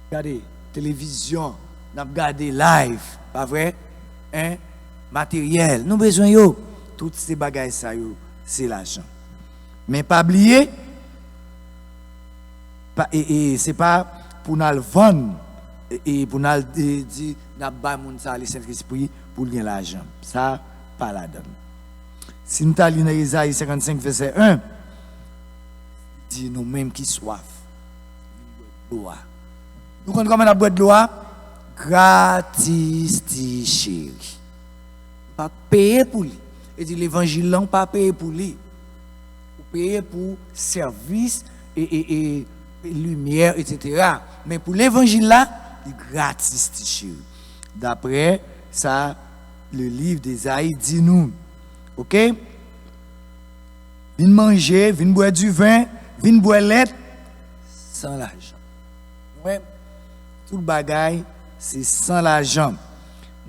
Regardez, télévision, n'a regardé live, pas vrai? Matériel, nous besoin yo. Toutes ces bagages ça yo, c'est l'argent. Mais pas oublier, et c'est pas pour nous le vendre et pour nous dire n'a pas moun ça le Saint-Esprit pour gagner l'argent. Ça pas la donne. Si nous allons dans Isaïe 55 verset 1, dit nous mêmes qui soif. Nous connaissons comment on a boire de l'eau gratis chéri. Pas payer pour lui. Et dit l'évangile là pas payer pour lui. Vous payez pour service et lumière, etc. Mais pour l'évangile là, il est gratis, chéri. D'après ça, le livre d'Ésaïe dit nous, ok? Viens manger, viens boire du vin, viens boire lait, sans l'argent. Ouais. Tout le bagaille, c'est sans l'argent.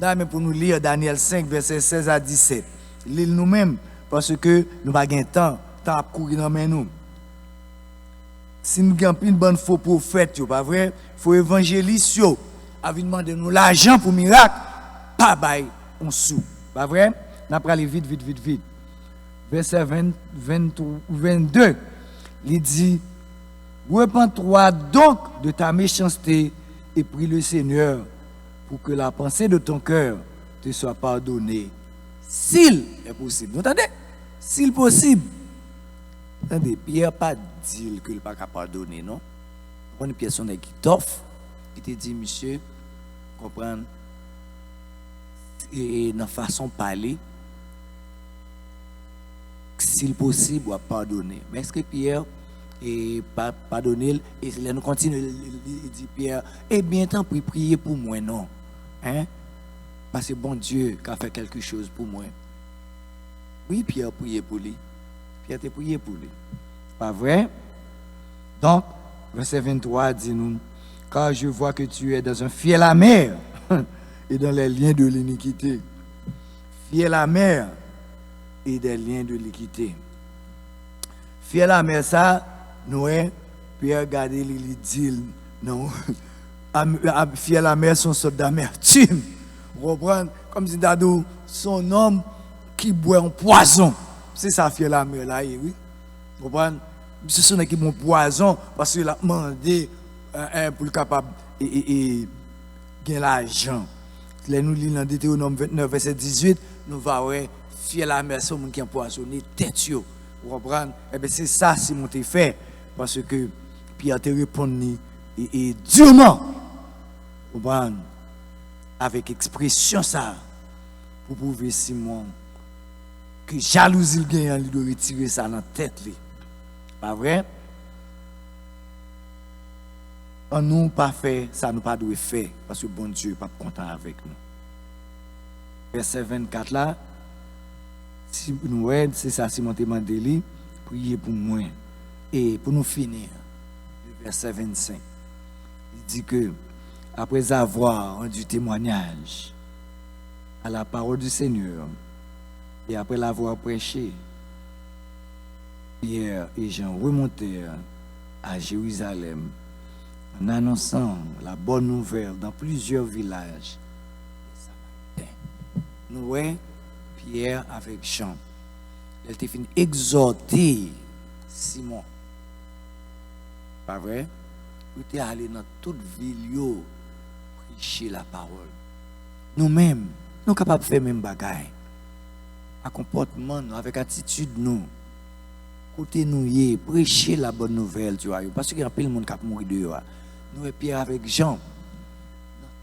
Mais pour nous lire Daniel 5, verset 16 à 17. Lire nous-mêmes, parce que nous n'avons pas de temps à courir dans nous. Si nous avons une bonne faux prophète, pas vrai? Il faut évangéliser, à demander nous l'argent pour miracle, pas bail on sou. Pas vrai? Nous allons aller vite. Verset 22, il dit, repens-toi donc de ta méchanceté et prie le Seigneur pour que la pensée de ton cœur te soit pardonnée, s'il est possible. Vous entendez? S'il possible. Attendez, Pierre pas dit qu'il n'est pas capable de pardonner, non? On a une personne qui t'offre, qui te dit, monsieur, comprendre, et dans façon de parler, s'il possible, ou à pardonner. Mais est-ce que Pierre et pardonner, et là nous continuons, il dit Pierre, eh bien, tant pis, priez pour moi, non. Hein? Parce que bon Dieu qui a fait quelque chose pour moi. Oui, Pierre priait pour lui. Pierre t'a prié pour lui. Pas vrai? Donc, verset 23 dit nous, car je vois que tu es dans un fiel amer et dans les liens de l'iniquité. Fiel amer et des liens de l'iniquité. Fiel amer ça, nous, Pierre regarde, il dit, non, fiel amer son sorte d'amertume. Vous comprenez? Comme si Dado, son homme qui boit un poison. C'est ça, fiel amer là, oui. Vous comprenez? Ce sont des qui boivent un poison parce qu'il a demandé pour le capable et gagner l'argent. Là, nous lisons dans Deutéronome 29, verset 18, nous voyons fiel amer, c'est un qui a empoisonné tête. Vous comprenez? Eh bien, c'est ça, c'est mon fait. Parce que Pierre te répondit et durement, vous comprenez? Avec expression ça, pour prouver Simon que jalousie le gagnant, il doit retirer ça dans la tête. Pas vrai? On nous pas fait, ça nous pas doit faire, parce que bon Dieu n'est pas content avec nous. Verset 24 là, si nous c'est ça, Simon te demandé, priez pour moi. Et pour nous finir, le verset 25, il dit que, après avoir rendu témoignage à la parole du Seigneur, et après l'avoir prêché, Pierre et Jean remontèrent à Jérusalem en annonçant la bonne nouvelle dans plusieurs villages. Nous voyons Pierre avec Jean. Il était fini exhorter Simon. Pas vrai? Il était allé dans toute ville prêcher la parole. Nous-mêmes, nous sommes capables de faire même bagaille. À comportement, avec attitude, nous. Côté nous, prêcher la bonne nouvelle, tu vois. Parce qu'il y a plein de monde qui a mouru dehors. Nous et Pierre avec Jean,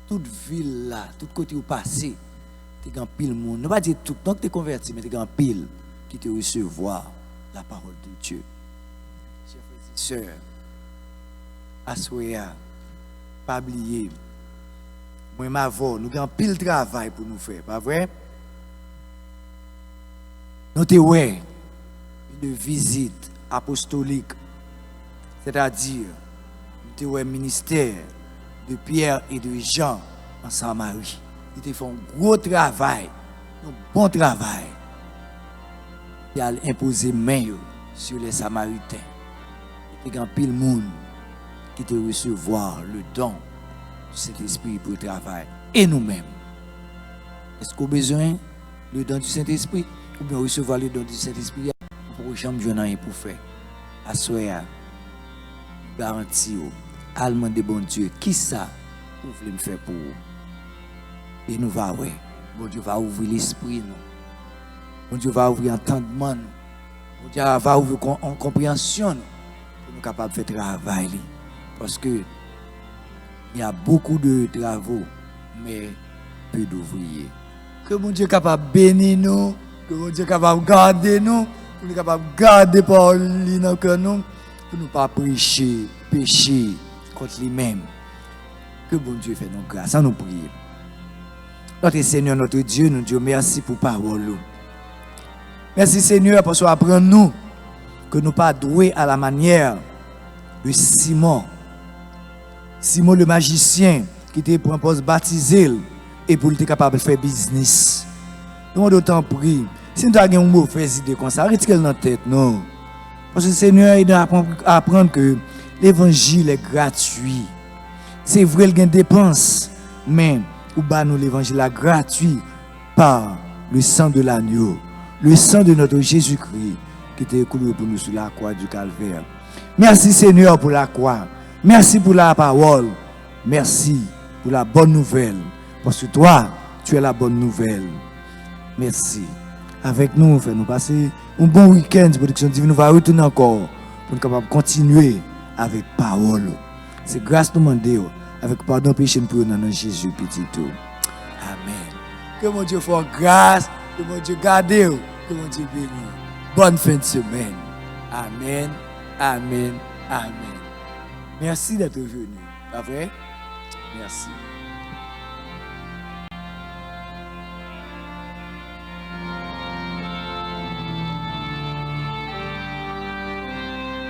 dans toute ville là, tout côté où passer, tu as pile monde. Ne pas dire tout, donc tu es converti, mais tu as pile qui te recevoir la parole de Dieu. Chers frères et sœurs, assoya, pas oublier. Moi, ma voix, nous avons pile travail pour nous faire, pas vrai? Nous avons une visite apostolique, c'est-à-dire nous avons un ministère de Pierre et de Jean en Samarie. Ils font un gros travail, un bon travail. Ils ont imposé main sur les Samaritains. Il y a pile monde qui te recevoir le don de cet esprit pour le travail. Et nous-mêmes. Est-ce qu'on a besoin le don du Saint-Esprit ou bien recevoir le don du Saint-Esprit pour jamais je n'ai pour faire? Assoya, garantie, allemand de bon Dieu, qui ça vous voulez me faire pour vous? Et nous va ouais. Bon Dieu va ouvrir l'esprit nous. Bon Dieu va ouvrir l'entendement nous. Bon Dieu va ouvrir en compréhension nous. Pour nous capables de faire travail. Parce que il y a beaucoup de travaux, mais peu d'ouvriers. Que mon Dieu est capable de bénir nous, que mon Dieu est capable de garder nous, que nous capable de garder par lui dans le nous, pour ne pas prêcher, pécher contre lui-même. Que bon Dieu fait nos grâces, à nous prier. Notre Seigneur, notre Dieu, nous disons merci pour la parole. Merci Seigneur parce que apprends-nous que nous pas doués à la manière de Simon. Simon le magicien qui était pour un poste baptisé et pour être capable de faire business. Nous avons d'autant pris. Si nous avons une mauvaise idée comme ça, retirez-le dans la tête, non. Parce que le Seigneur, il doit apprendre que l'évangile est gratuit. C'est vrai, il y a des dépenses, mais ou bas nous l'évangile est gratuit par le sang de l'agneau, le sang de notre Jésus-Christ qui était coulé pour nous sur la croix du Calvaire. Merci Seigneur pour la croix. Merci pour la parole. Merci pour la bonne nouvelle. Parce que toi, tu es la bonne nouvelle. Merci. Avec nous, fais-nous passer un bon week-end. Production divine, nous va retourner encore pour nous capables de continuer avec parole. C'est grâce nous demander avec pardon péché pour nous dans Jésus petit tout. Amen. Que mon Dieu fasse grâce, que mon Dieu garde, que mon Dieu bénisse. bonne fin de semaine. Amen, amen, amen. Merci d'être venu. Pas vrai? Merci.